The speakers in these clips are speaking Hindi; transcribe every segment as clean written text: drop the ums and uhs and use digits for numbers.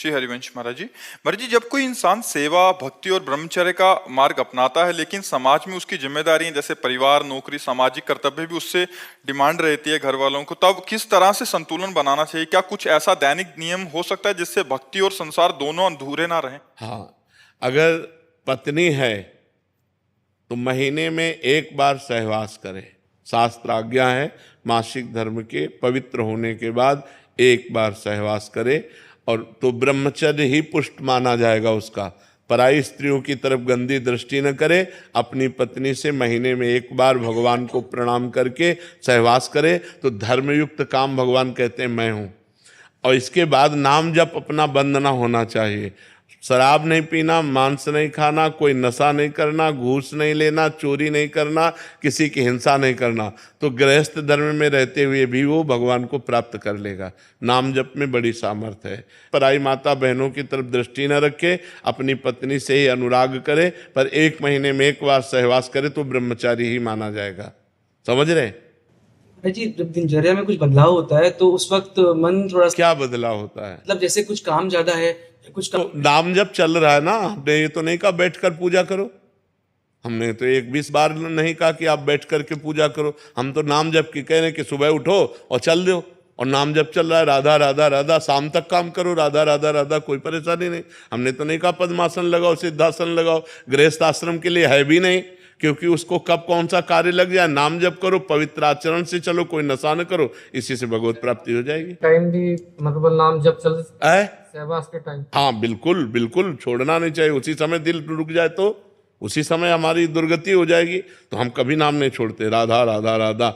श्री हरिवंश महाराज जी। महाराज जी, जब कोई इंसान सेवा, भक्ति और ब्रह्मचर्य का मार्ग अपनाता है, लेकिन समाज में उसकी जिम्मेदारियां जैसे परिवार, नौकरी, सामाजिक कर्तव्य भी उससे डिमांड रहती है घर वालों को, तब किस तरह से संतुलन बनाना चाहिए? क्या कुछ ऐसा दैनिक नियम हो सकता है जिससे भक्ति और संसार दोनों अधूरे ना रहें? हाँ, अगर पत्नी है तो महीने में एक बार सहवास करे। शास्त्र आज्ञा है मासिक धर्म के पवित्र होने के बाद एक बार सहवास करे, और तो ब्रह्मचर्य ही पुष्ट माना जाएगा उसका। पराई स्त्रियों की तरफ गंदी दृष्टि न करे, अपनी पत्नी से महीने में एक बार भगवान को प्रणाम करके सहवास करे तो धर्मयुक्त काम भगवान कहते हैं मैं हूँ। और इसके बाद नाम जप अपना बंद ना होना चाहिए। शराब नहीं पीना, मांस नहीं खाना, कोई नशा नहीं करना, घूस नहीं लेना, चोरी नहीं करना, किसी की हिंसा नहीं करना, तो गृहस्थ धर्म में रहते हुए भी वो भगवान को प्राप्त कर लेगा। नाम जप में बड़ी सामर्थ्य है। पराई माता बहनों की तरफ दृष्टि न रखे, अपनी पत्नी से ही अनुराग करे, पर एक महीने में एक बार सहवास करे तो ब्रह्मचारी ही माना जाएगा। समझ रहे? जी, जब दिनचर्या में कुछ बदलाव होता है तो उस वक्त मन थोड़ा सा, क्या बदलाव होता है? मतलब जैसे कुछ काम ज्यादा है, कुछ तो नाम जब चल रहा है ना, हमने ये तो नहीं कहा बैठ कर पूजा करो। हमने तो 20 बार नहीं कहा कि आप बैठ करके पूजा करो। हम तो नाम जप की कह रहे हैं कि सुबह उठो और चल दो, और नाम जप चल रहा है राधा राधा राधा, शाम तक काम करो राधा राधा राधा, कोई परेशानी नहीं। हमने तो नहीं कहा पद्मासन लगाओ, सिद्धासन लगाओ, गृहस्थ आश्रम के लिए है भी नहीं, क्योंकि उसको कब कौन सा कार्य लग जाए। नाम जप करो, पवित्र आचरण से चलो, कोई नशा न करो, इसी से भगवत प्राप्ति हो जाएगी। टाइम भी मतलब नाम जब चल है सहवास के टाइम। हाँ, बिल्कुल बिल्कुल छोड़ना नहीं चाहिए। उसी समय दिल रुक जाए तो उसी समय हमारी दुर्गति हो जाएगी। तो हम कभी नाम नहीं छोड़ते, राधा राधा राधा।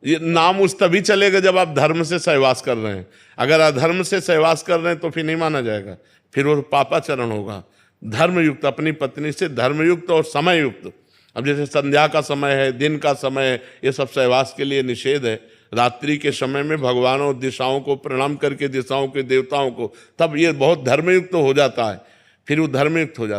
ये नाम उस तभी चलेगा जब आप धर्म से सहवास कर रहे हैं। अगर अधर्म से सहवास कर रहे हैं तो फिर नहीं माना जाएगा, फिर वो पापाचरण होगा। धर्मयुक्त, अपनी पत्नी से धर्मयुक्त और समययुक्त। अब जैसे संध्या का समय है, दिन का समय है, ये सब सहवास के लिए निषेध है। रात्रि के समय में भगवान और दिशाओं को प्रणाम करके, दिशाओं के देवताओं को, तब ये बहुत धर्मयुक्त हो जाता है, फिर वो धर्मयुक्त हो जाता है।